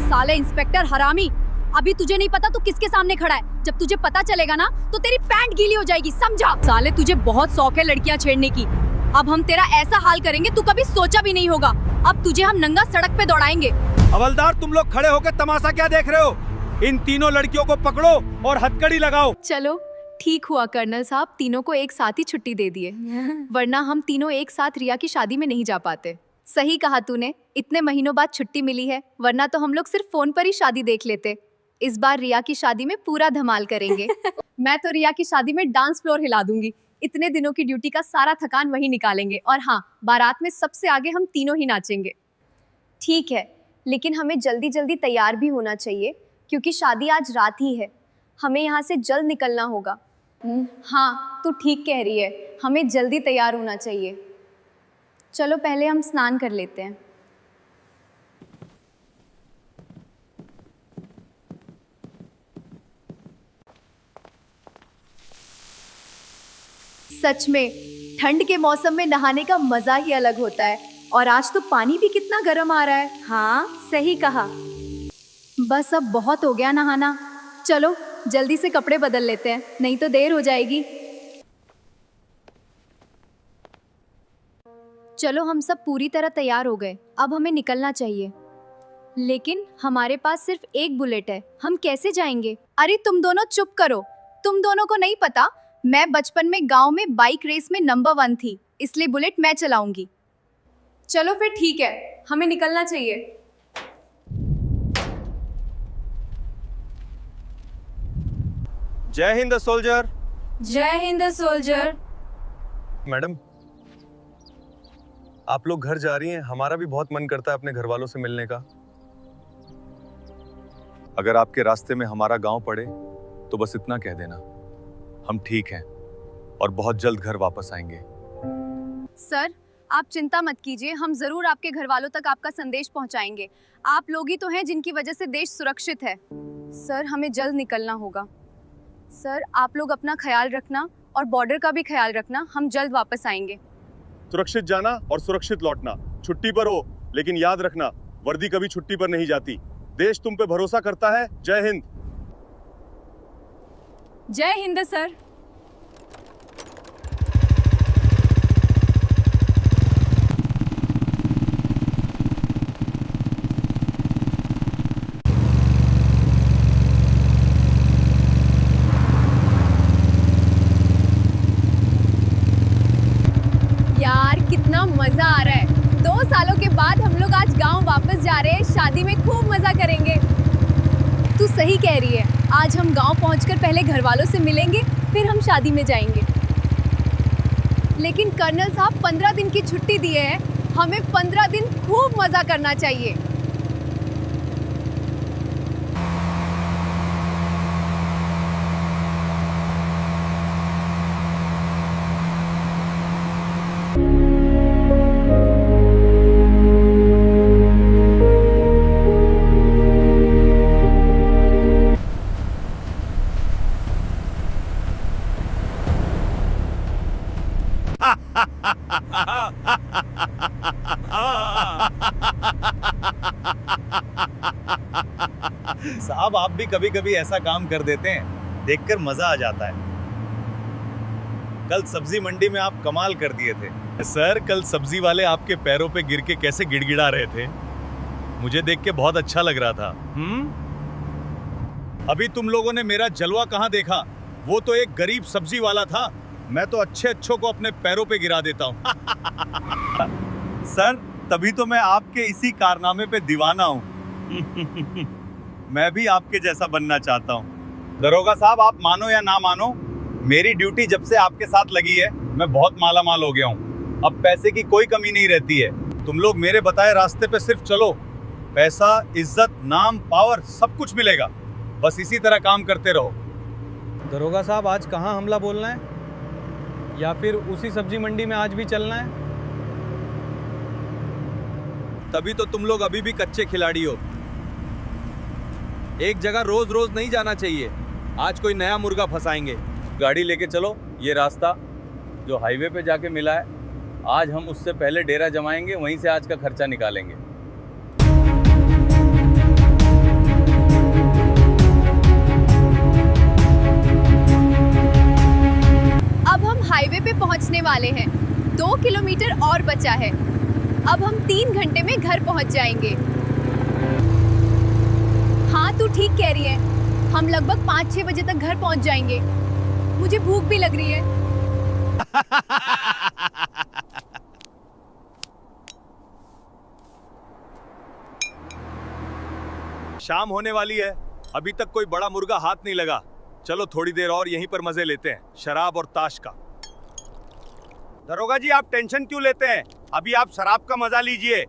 साले इंस्पेक्टर हरामी, अभी तुझे नहीं पता तू किसके सामने खड़ा है। जब तुझे पता चलेगा ना तो तेरी पैंट गीली हो जाएगी, समझा? साले तुझे बहुत शौक है लड़कियां छेड़ने की। अब हम तेरा ऐसा हाल करेंगे तू कभी सोचा भी नहीं होगा। अब तुझे हम नंगा सड़क पे दौड़ाएंगे। हवलदार, तुम लोग खड़े होकर तमाशा क्या देख रहे हो? इन तीनों लड़कियों को पकड़ो और हथकड़ी लगाओ। चलो ठीक हुआ कर्नल साहब, तीनों को एक साथ ही छुट्टी दे दिए, वरना हम तीनों एक साथ रिया की शादी में नहीं जा पाते। सही कहा तूने, इतने महीनों बाद छुट्टी मिली है, वरना तो हम लोग सिर्फ फोन पर ही शादी देख लेते। इस बार रिया की शादी में पूरा धमाल करेंगे। मैं तो रिया की शादी में डांस फ्लोर हिला दूंगी। इतने दिनों की ड्यूटी का सारा थकान वही निकालेंगे। और हाँ, बारात में सबसे आगे हम तीनों ही नाचेंगे। ठीक है, लेकिन हमें जल्दी जल्दी तैयार भी होना चाहिए, क्योंकि शादी आज रात ही है। हमें यहाँ से जल्द निकलना होगा। हाँ, तू ठीक कह रही है, हमें जल्दी तैयार होना चाहिए। चलो पहले हम स्नान कर लेते हैं। सच में ठंड के मौसम में नहाने का मजा ही अलग होता है। और आज तो पानी भी कितना गर्म आ रहा है। हाँ, सही कहा। बस अब बहुत हो गया नहाना, चलो जल्दी से कपड़े बदल लेते हैं, नहीं तो देर हो जाएगी। चलो हम सब पूरी तरह तैयार हो गए, अब हमें निकलना चाहिए। लेकिन हमारे पास सिर्फ एक बुलेट है, हम कैसे जाएंगे? अरे तुम दोनों चुप करो, तुम दोनों को नहीं पता मैं बचपन में गांव में बाइक रेस में नंबर 1 थी, इसलिए बुलेट मैं चलाऊंगी। चलो फिर ठीक है, हमें निकलना चाहिए। जय हिंद सोल्जर। जय हिंद सोल्जर। मैडम, आप लोग घर जा रही हैं, हमारा भी बहुत मन करता है अपने घर वालों से मिलने का। अगर आपके रास्ते में हमारा गांव पड़े तो बस इतना कह देना, हम ठीक हैं और बहुत जल्द घर वापस आएंगे। सर, आप चिंता मत कीजिए, हम जरूर आपके घर वालों तक आपका संदेश पहुंचाएंगे। आप लोग ही तो हैं जिनकी वजह से देश सुरक्षित है। सर, हमें जल्द निकलना होगा। सर, आप लोग अपना ख्याल रखना और बॉर्डर का भी ख्याल रखना, हम जल्द वापस आएंगे। सुरक्षित जाना और सुरक्षित लौटना। छुट्टी पर हो, लेकिन याद रखना वर्दी कभी छुट्टी पर नहीं जाती। देश तुम पे भरोसा करता है। जय हिंद। जय हिंद सर। यार कितना मजा आ रहा है। 2 सालों के बाद हम लोग आज गांव वापस जा रहे हैं, शादी में खूब मजा करेंगे। तू सही कह रही है, आज हम गांव पहुंचकर पहले घर वालों से मिलेंगे, फिर हम शादी में जाएंगे। लेकिन कर्नल साहब 15 दिन की छुट्टी दिए हैं, हमें 15 दिन खूब मजा करना चाहिए। साहब, आप भी कभी कभी ऐसा काम कर देते हैं, देखकर मजा आ जाता है। कल सब्जी मंडी में आप कमाल कर दिए थे। सर, कल सब्जी वाले आपके पैरों पे गिर के कैसे गिड़गिड़ा रहे थे, मुझे देख के बहुत अच्छा लग रहा था। अभी तुम लोगों ने मेरा जलवा कहाँ देखा? वो तो एक गरीब सब्जी वाला था, मैं तो अच्छों को अपने पैरों पे गिरा देता हूँ। सर, तभी तो मैं आपके इसी कारनामे पे दीवाना हूँ। मैं भी आपके जैसा बनना चाहता हूँ। दरोगा साहब, आप मानो या ना मानो, मेरी ड्यूटी जब से आपके साथ लगी है मैं बहुत माला माल हो गया हूँ। अब पैसे की कोई कमी नहीं रहती है। तुम लोग मेरे बताए रास्ते पे सिर्फ चलो, पैसा, इज्जत, नाम, पावर सब कुछ मिलेगा। बस इसी तरह काम करते रहो। दरोगा साहब, आज कहाँ हमला बोलना है, या फिर उसी सब्जी मंडी में आज भी चलना है? तभी तो तुम लोग अभी भी कच्चे खिलाड़ी हो। एक जगह रोज रोज नहीं जाना चाहिए। आज कोई नया मुर्गा फंसाएंगे। गाड़ी लेके चलो, ये रास्ता जो हाईवे पे जाके मिला है, आज हम उससे पहले डेरा जमाएंगे, वहीं से आज का खर्चा निकालेंगे। वाले हैं। 2 किलोमीटर और बचा है। अब हम 3 घंटे में घर पहुंच जाएंगे। हाँ, तू ठीक कह रही है। हम लगभग 5-6 बजे तक घर पहुंच जाएंगे। मुझे भूख भी लग रही है। शाम होने वाली है, अभी तक कोई बड़ा मुर्गा हाथ नहीं लगा। चलो थोड़ी देर और यहीं पर मजे लेते हैं, शराब और ताश का। दरोगा जी, आप टेंशन क्यों लेते हैं? अभी आप शराब का मजा लीजिए।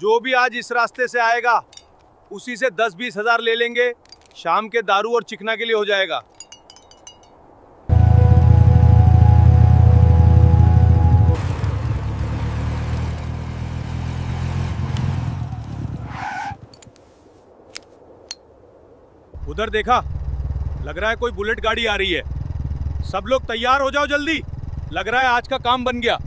जो भी आज इस रास्ते से आएगा उसी से 10-20 हजार ले लेंगे। शाम के दारू और चिकना के लिए हो जाएगा। उधर देखा, लग रहा है कोई बुलेट गाड़ी आ रही है। सब लोग तैयार हो जाओ जल्दी, लग रहा है आज का काम बन गया।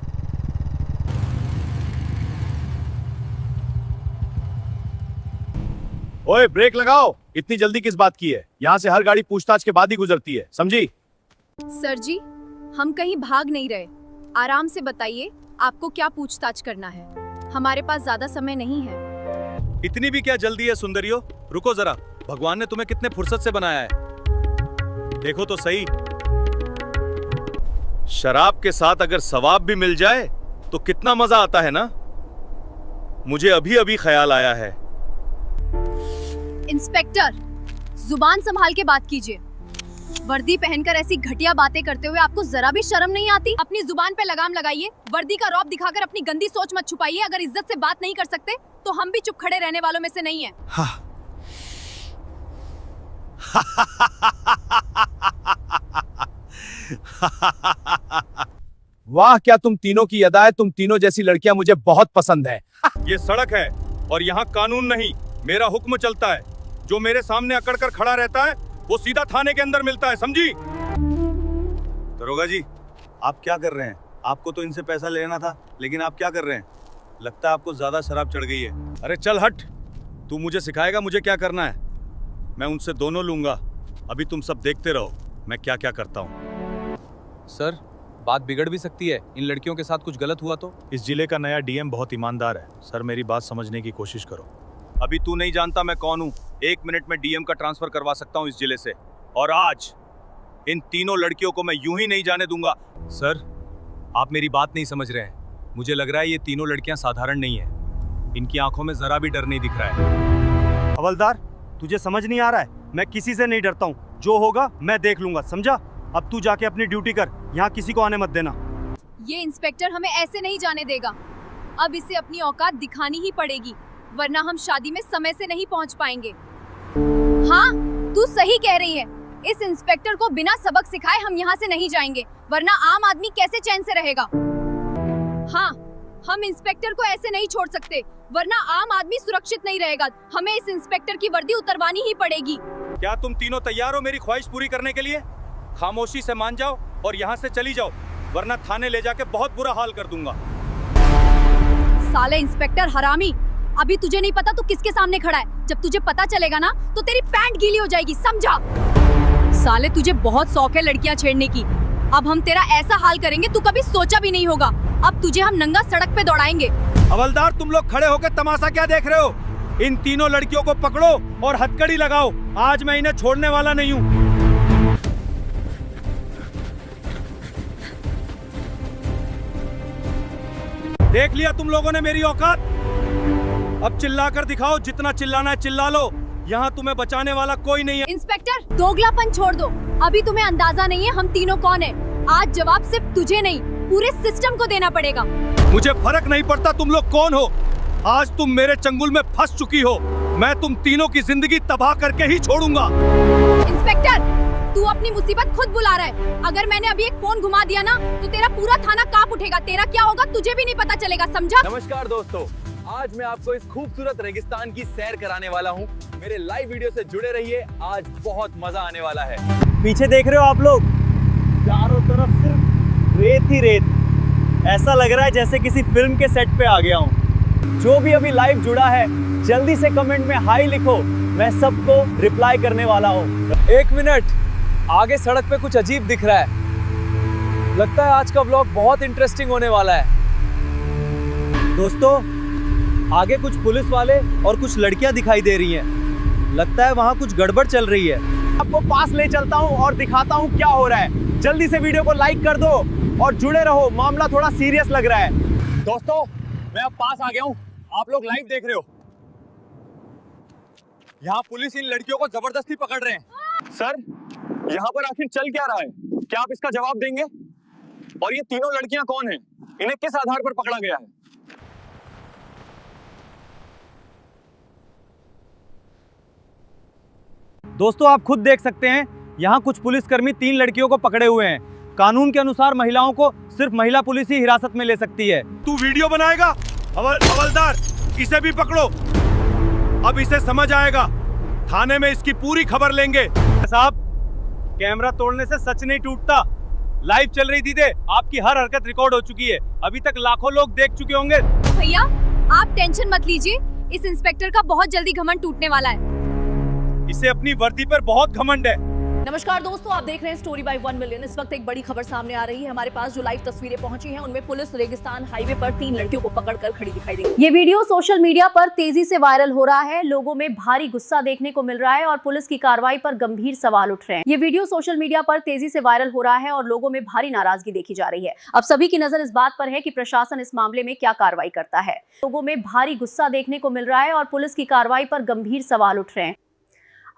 ओए, ब्रेक लगाओ। इतनी जल्दी किस बात की है? यहाँ से हर गाड़ी पूछताछ के बाद ही गुजरती है, समझी? सर जी, हम कहीं भाग नहीं रहे। आराम से बताइए, आपको क्या पूछताछ करना है? हमारे पास ज्यादा समय नहीं है। इतनी भी क्या जल्दी है सुंदरियो? रुको जरा, भगवान ने तुम्हें कितने फुर्सत से बनाया है। देखो तो सही, शराब के साथ अगर सवाब भी मिल जाए तो कितना मजा आता है ना। मुझे अभी अभी ख्याल आया है। इंस्पेक्टर, जुबान संभाल के बात कीजिए। वर्दी पहनकर ऐसी घटिया बातें करते हुए आपको जरा भी शर्म नहीं आती? अपनी जुबान पे लगाम लगाइए। वर्दी का रौब दिखाकर अपनी गंदी सोच मत छुपाइए। अगर इज्जत से बात नहीं कर सकते तो हम भी चुप खड़े रहने वालों में से नहीं है। हाँ। वाह, क्या तुम तीनों की अदाएं, तुम तीनों जैसी लड़कियां मुझे बहुत पसंद है। ये सड़क है और यहाँ कानून नहीं, मेरा हुक्म चलता है। जो मेरे सामने अकड़ कर खड़ा रहता है वो सीधा थाने के अंदर मिलता है, समझी? दरोगा जी, आप क्या कर रहे हैं? आपको तो इनसे पैसा लेना था, लेकिन आप क्या कर रहे हैं? लगता है आपको ज्यादा शराब चढ़ गई है। अरे चल हट, तू मुझे सिखाएगा मुझे क्या करना है? मैं उनसे दोनों लूंगा। अभी तुम सब देखते रहो मैं क्या क्या करता हूँ। सर, बात बिगड़ भी सकती है। इन लड़कियों के साथ कुछ गलत हुआ तो? इस जिले का नया डीएम बहुत ईमानदार है। सर, मेरी बात समझने की कोशिश करो। अभी तू नहीं जानता मैं कौन हूँ। 1 मिनट में डीएम का ट्रांसफर करवा सकता हूँ इस जिले से। और आज इन तीनों लड़कियों को मैं यूं ही नहीं जाने दूंगा। सर, आप मेरी बात नहीं समझ रहे हैं। मुझे लग रहा है ये तीनों लड़कियां साधारण नहीं है। इनकी आंखों में जरा भी डर नहीं दिख रहा है। हवलदार, तुझे समझ नहीं आ रहा है? मैं किसी से नहीं डरता हूँ। जो होगा मैं देख लूंगा, समझा? अब तू जाके अपनी ड्यूटी कर, यहाँ किसी को आने मत देना। ये इंस्पेक्टर हमें ऐसे नहीं जाने देगा। अब इसे अपनी औकात दिखानी ही पड़ेगी, वरना हम शादी में समय से नहीं पहुंच पाएंगे। हाँ, तू सही कह रही है। इस इंस्पेक्टर को बिना सबक सिखाए हम यहाँ से नहीं जाएंगे, वरना आम आदमी कैसे चैन से रहेगा। हाँ, हम इंस्पेक्टर को ऐसे नहीं छोड़ सकते, वरना आम आदमी सुरक्षित नहीं रहेगा। हमें इस इंस्पेक्टर की वर्दी उतरवानी ही पड़ेगी। क्या तुम तीनों तैयार हो मेरी ख्वाहिश पूरी करने के लिए? खामोशी से मान जाओ और यहाँ से चली जाओ, वरना थाने ले जाके बहुत बुरा हाल कर दूंगा। साले इंस्पेक्टर हरामी, अभी तुझे नहीं पता तू किसके सामने खड़ा है। जब तुझे पता चलेगा ना तो तेरी पैंट गीली हो जाएगी, समझा? साले, तुझे बहुत शौक है लड़कियां छेड़ने की। अब हम तेरा ऐसा हाल करेंगे तू कभी सोचा भी नहीं होगा। अब तुझे हम नंगा सड़क पे दौड़ाएंगे। हवलदार, तुम लोग खड़े होकर तमाशा क्या देख रहे हो? इन तीनों लड़कियों को पकड़ो और हथकड़ी लगाओ। आज मैं इन्हें छोड़ने वाला नहीं हूँ। देख लिया तुम लोगों ने मेरी औकात। अब चिल्ला कर दिखाओ, जितना चिल्लाना है चिल्ला लो। यहाँ तुम्हें बचाने वाला कोई नहीं है। इंस्पेक्टर, दोगलापन छोड़ दो। अभी तुम्हें अंदाजा नहीं है हम तीनों कौन है। आज जवाब सिर्फ तुझे नहीं, पूरे सिस्टम को देना पड़ेगा। मुझे फर्क नहीं पड़ता तुम लोग कौन हो। आज तुम मेरे चंगुल में फंस चुकी हो। मैं तुम तीनों की जिंदगी तबाह करके ही छोड़ूंगा। इंस्पेक्टर, तू अपनी मुसीबत खुद बुला रहा है। अगर मैंने अभी एक फोन घुमा दिया ना तो तेरा पूरा थाना कांप उठेगा। तेरा क्या होगा तुझे भी नहीं पता चलेगा, समझा? नमस्कार दोस्तों, आज मैं आपको इस खूबसूरत रेगिस्तान की सैर कराने वाला हूँ। मेरे लाइव वीडियो से जुड़े रहिए, आज बहुत मजा आने वाला है। पीछे देख रहे हो आप लोग, चारों तरफ सिर्फ रेत ही रेत। ऐसा लग रहा है जैसे किसी फिल्म के सेट पे आ गया हूँ। जो भी अभी लाइव जुड़ा है जल्दी से कमेंट में हाई लिखो, मैं सबको रिप्लाई करने वाला हूँ। 1 मिनट, आगे सड़क पे कुछ अजीब दिख रहा है। लगता है आज का व्लॉग बहुत इंटरेस्टिंग होने वाला है। दोस्तों, आगे कुछ पुलिस वाले और कुछ लड़कियां दिखाई दे रही हैं। लगता है वहां कुछ गड़बड़ चल रही है। आपको पास ले चलता हूं और दिखाता हूं क्या हो रहा है। जल्दी से वीडियो को लाइक कर दो और जुड़े रहो, मामला थोड़ा सीरियस लग रहा है। दोस्तों, मैं अब पास आ गया हूँ। आप लोग लाइव देख रहे हो। यहाँ पुलिस इन लड़कियों को जबरदस्ती पकड़ रहे हैं। सर, यहाँ पर आखिर चल क्या रहा है? क्या आप इसका जवाब देंगे? और ये तीनों लड़कियां कौन हैं? इन्हें किस आधार पर पकड़ा गया है? दोस्तों, आप खुद देख सकते हैं, यहाँ कुछ पुलिसकर्मी 3 लड़कियों को पकड़े हुए हैं। कानून के अनुसार महिलाओं को सिर्फ महिला पुलिस ही हिरासत में ले सकती है। तू वीडियो बनाएगा? हवलदार, इसे भी पकड़ो। अब इसे समझ आएगा। थाने में इसकी पूरी खबर लेंगे। साहब, कैमरा तोड़ने से सच नहीं टूटता। लाइव चल रही थी, आपकी हर हरकत रिकॉर्ड हो चुकी है। अभी तक लाखों लोग देख चुके होंगे। भैया, आप टेंशन मत लीजिए, इस इंस्पेक्टर का बहुत जल्दी घमंड टूटने वाला है। इसे अपनी वर्दी पर बहुत घमंड है। नमस्कार दोस्तों, आप देख रहे हैं स्टोरी बाय 1 मिलियन। इस वक्त एक बड़ी खबर सामने आ रही है। हमारे पास जो लाइव तस्वीरें पहुंची हैं, उनमें पुलिस रेगिस्तान हाईवे पर 3 लड़कियों को पकड़कर खड़ी दिखाई दे रही है। ये वीडियो सोशल मीडिया पर तेजी से वायरल हो रहा है। लोगों में भारी गुस्सा देखने को मिल रहा है और पुलिस की कार्रवाई पर गंभीर सवाल उठ रहे हैं। ये वीडियो सोशल मीडिया पर तेजी से वायरल हो रहा है और लोगों में भारी नाराजगी देखी जा रही है। अब सभी की नजर इस बात पर है कि प्रशासन इस मामले में क्या कार्रवाई करता है। लोगों में भारी गुस्सा देखने को मिल रहा है और पुलिस की कार्रवाई पर गंभीर सवाल उठ रहे हैं।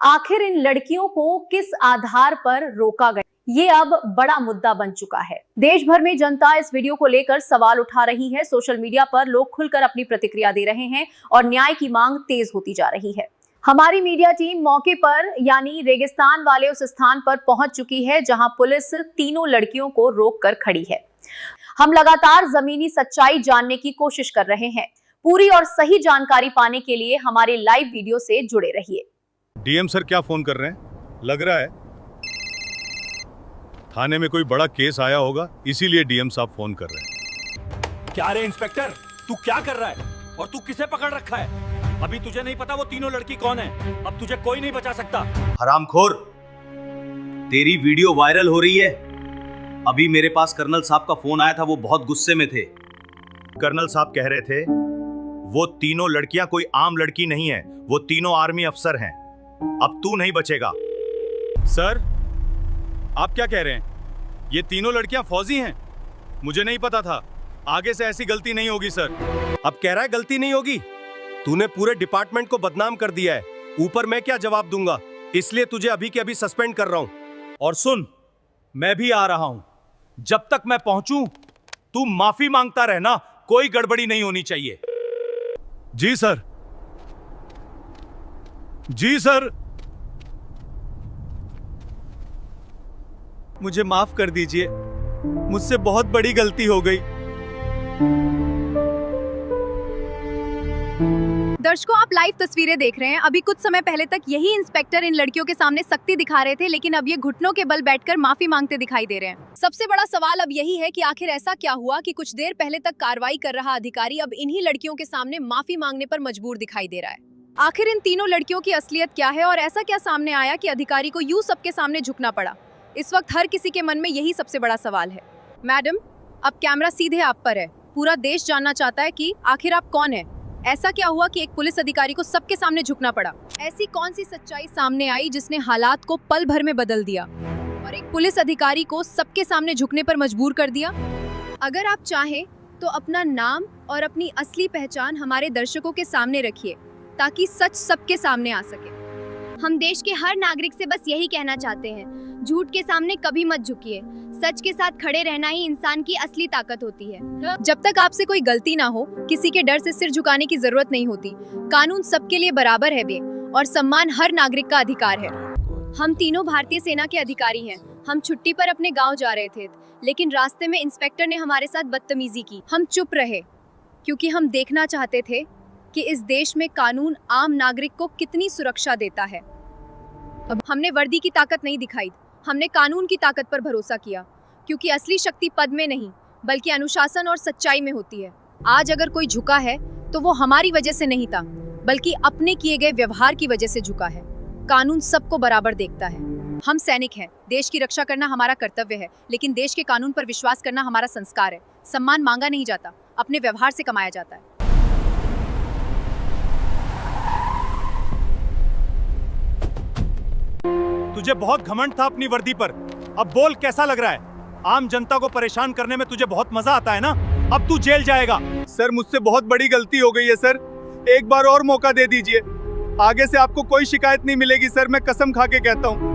आखिर इन लड़कियों को किस आधार पर रोका गया, ये अब बड़ा मुद्दा बन चुका है। देश भर में जनता इस वीडियो को लेकर सवाल उठा रही है। सोशल मीडिया पर लोग खुलकर अपनी प्रतिक्रिया दे रहे हैं और न्याय की मांग तेज होती जा रही है। हमारी मीडिया टीम मौके पर यानी रेगिस्तान वाले उस स्थान पर पहुंच चुकी है जहां पुलिस तीनों लड़कियों को रोककर खड़ी है। हम लगातार जमीनी सच्चाई जानने की कोशिश कर रहे हैं। पूरी और सही जानकारी पाने के लिए हमारे लाइव वीडियो से जुड़े रहिए। डीएम सर क्या फोन कर रहे हैं? लग रहा है थाने में कोई बड़ा केस आया होगा, इसीलिए डीएम साहब फोन कर रहे हैं। क्या रे इंस्पेक्टर, तू क्या कर रहा है और तू किसे पकड़ रखा है? अभी तुझे नहीं पता वो तीनों लड़की कौन है। अब तुझे कोई नहीं बचा सकता। हरामखोर, तेरी वीडियो वायरल हो रही है। अभी मेरे पास कर्नल साहब का फोन आया था, वो बहुत गुस्से में थे। कर्नल साहब कह रहे थे वो तीनों लड़कियां कोई आम लड़की नहीं है, वो तीनों आर्मी अफसर हैं। अब तू नहीं बचेगा। सर, आप क्या कह रहे हैं? ये तीनों लड़कियां फौजी हैं? मुझे नहीं पता था। आगे से ऐसी गलती नहीं होगी सर। अब कह रहा है गलती नहीं होगी? तूने पूरे डिपार्टमेंट को बदनाम कर दिया है। ऊपर मैं क्या जवाब दूंगा? इसलिए तुझे अभी के अभी सस्पेंड कर रहा हूं। और सुन, मैं भी आ रहा हूं। जब तक मैं पहुंचूं, तू माफी मांगता रहना। कोई गड़बड़ी नहीं होनी चाहिए। जी सर। जी सर। मुझे माफ कर दीजिए, मुझसे बहुत बड़ी गलती हो गई। दर्शकों, आप लाइव तस्वीरें देख रहे हैं। अभी कुछ समय पहले तक यही इंस्पेक्टर इन लड़कियों के सामने सख्ती दिखा रहे थे, लेकिन अब ये घुटनों के बल बैठकर माफी मांगते दिखाई दे रहे हैं। सबसे बड़ा सवाल अब यही है कि आखिर ऐसा क्या हुआ कि कुछ देर पहले तक कार्रवाई कर रहा अधिकारी अब इन्हीं लड़कियों के सामने माफी मांगने पर मजबूर दिखाई दे रहा है। आखिर इन तीनों लड़कियों की असलियत क्या है और ऐसा क्या सामने आया कि अधिकारी को यूं सबके सामने झुकना पड़ा? इस वक्त हर किसी के मन में यही सबसे बड़ा सवाल है। मैडम, अब कैमरा सीधे आप पर है। पूरा देश जानना चाहता है कि आखिर आप कौन है। ऐसा क्या हुआ कि एक पुलिस अधिकारी को सबके सामने झुकना पड़ा? ऐसी कौन सी सच्चाई सामने आई जिसने हालात को पल भर में बदल दिया और एक पुलिस अधिकारी को सबके सामने झुकने पर मजबूर कर दिया? अगर आप चाहें तो अपना नाम और अपनी असली पहचान हमारे दर्शकों के सामने रखिए ताकि सच सबके सामने आ सके। हम देश के हर नागरिक से बस यही कहना चाहते हैं, झूठ के सामने कभी मत झुकिए। सच के साथ खड़े रहना ही इंसान की असली ताकत होती है। जब तक आपसे कोई गलती ना हो, किसी के डर से सिर झुकाने की जरूरत नहीं होती। कानून सबके लिए बराबर है और सम्मान हर नागरिक का अधिकार है। हम तीनों भारतीय सेना के अधिकारी हैं। हम छुट्टी पर अपने गांव जा रहे थे, लेकिन रास्ते में इंस्पेक्टर ने हमारे साथ बदतमीजी की। हम चुप रहे क्योंकि हम देखना चाहते थे कि इस देश में कानून आम नागरिक को कितनी सुरक्षा देता है। अब हमने वर्दी की ताकत नहीं दिखाई, हमने कानून की ताकत पर भरोसा किया, क्योंकि असली शक्ति पद में नहीं बल्कि अनुशासन और सच्चाई में होती है। आज अगर कोई झुका है तो वो हमारी वजह से नहीं था, बल्कि अपने किए गए व्यवहार की वजह से झुका है। कानून सबको बराबर देखता है। हम सैनिक हैं, देश की रक्षा करना हमारा कर्तव्य है, लेकिन देश के कानून पर विश्वास करना हमारा संस्कार है। सम्मान मांगा नहीं जाता, अपने व्यवहार से कमाया जाता है। तुझे बहुत घमंड था अपनी वर्दी पर, अब बोल कैसा लग रहा है? आम जनता को परेशान करने में तुझे बहुत मजा आता है ना? अब तू जेल जाएगा। सर मुझसे बहुत बड़ी गलती हो गई है सर, एक बार और मौका दे दीजिए। आगे से आपको कोई शिकायत नहीं मिलेगी सर, मैं कसम खा के कहता हूँ।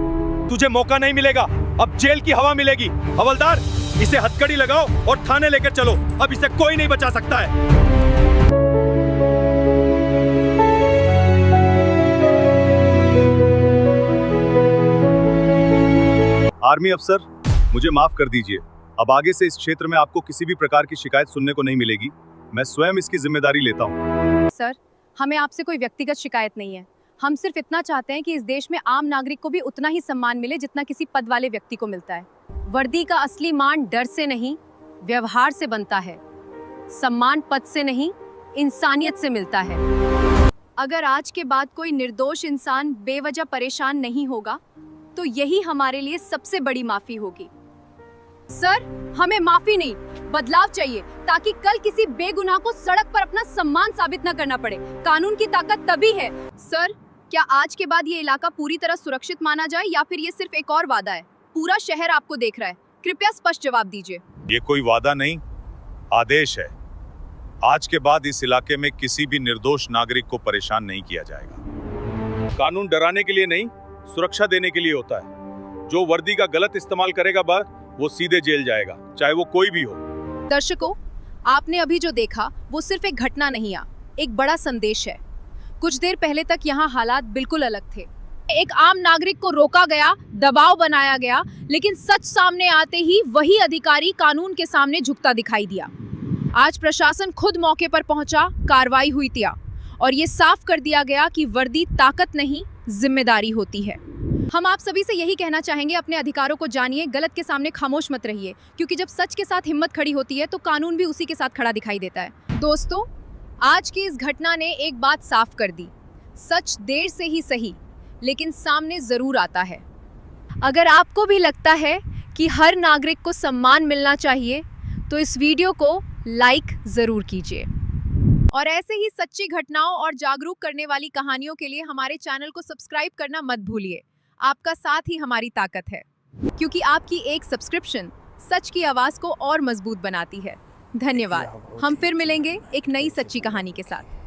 तुझे मौका नहीं मिलेगा, अब जेल की हवा मिलेगी। हवलदार, इसे हथकड़ी लगाओ और थाने लेकर चलो, अब इसे कोई नहीं बचा सकता है। आर्मी अफसर, मुझे माफ कर दीजिए। अब आगे से इस क्षेत्र में आपको किसी भी प्रकार की शिकायत सुनने को नहीं मिलेगी। मैं स्वयं इसकी जिम्मेदारी लेता हूँ। सर, हमें आपसे कोई व्यक्तिगत शिकायत नहीं है। हम सिर्फ इतना चाहते हैं कि इस देश में आम नागरिक को भी उतना ही सम्मान मिले जितना किसी पद वाले व्यक्ति को मिलता है। वर्दी का असली मान डर से नहीं, व्यवहार से बनता है। सम्मान पद से नहीं, इंसानियत से मिलता है। अगर आज के बाद कोई निर्दोष इंसान बेवजह परेशान नहीं होगा, तो यही हमारे लिए सबसे बड़ी माफी होगी। सर, हमें माफी नहीं, बदलाव चाहिए, ताकि कल किसी बेगुनाह को सड़क पर अपना सम्मान साबित न करना पड़े। कानून की ताकत तभी है। सर, क्या आज के बाद ये इलाका पूरी तरह सुरक्षित माना जाए या फिर ये सिर्फ एक और वादा है? पूरा शहर आपको देख रहा है, कृपया स्पष्ट जवाब दीजिए। ये कोई वादा नहीं, आदेश है। आज के बाद इस इलाके में किसी भी निर्दोष नागरिक को परेशान नहीं किया जाएगा। कानून डराने के लिए नहीं, सुरक्षा देने के लिए होता है। जो वर्दी का गलत इस्तेमाल करेगा वो सीधे जेल जाएगा, चाहे वो कोई भी हो। दर्शकों, आपने अभी जो देखा वो सिर्फ एक घटना नहीं है, एक बड़ा संदेश है। कुछ देर पहले तक यहाँ हालात बिल्कुल अलग थे। एक आम नागरिक को रोका गया, दबाव बनाया गया, लेकिन सच सामने आते ही वही अधिकारी कानून के सामने झुकता दिखाई दिया। आज प्रशासन खुद मौके पर पहुंचा, कार्रवाई हुई थी और ये साफ कर दिया गया कि वर्दी ताकत नहीं, जिम्मेदारी होती है। हम आप सभी से यही कहना चाहेंगे, अपने अधिकारों को जानिए, गलत के सामने खामोश मत रहिए, क्योंकि जब सच के साथ हिम्मत खड़ी होती है तो कानून भी उसी के साथ खड़ा दिखाई देता है। दोस्तों, आज की इस घटना ने एक बात साफ कर दी, सच देर से ही सही, लेकिन सामने जरूर आता है। अगर आपको भी लगता है कि हर नागरिक को सम्मान मिलना चाहिए, तो इस वीडियो को लाइक जरूर कीजिए। और ऐसे ही सच्ची घटनाओं और जागरूक करने वाली कहानियों के लिए हमारे चैनल को सब्सक्राइब करना मत भूलिए। आपका साथ ही हमारी ताकत है, क्योंकि आपकी एक सब्सक्रिप्शन सच की आवाज़ को और मजबूत बनाती है। धन्यवाद। हम फिर मिलेंगे एक नई सच्ची कहानी के साथ।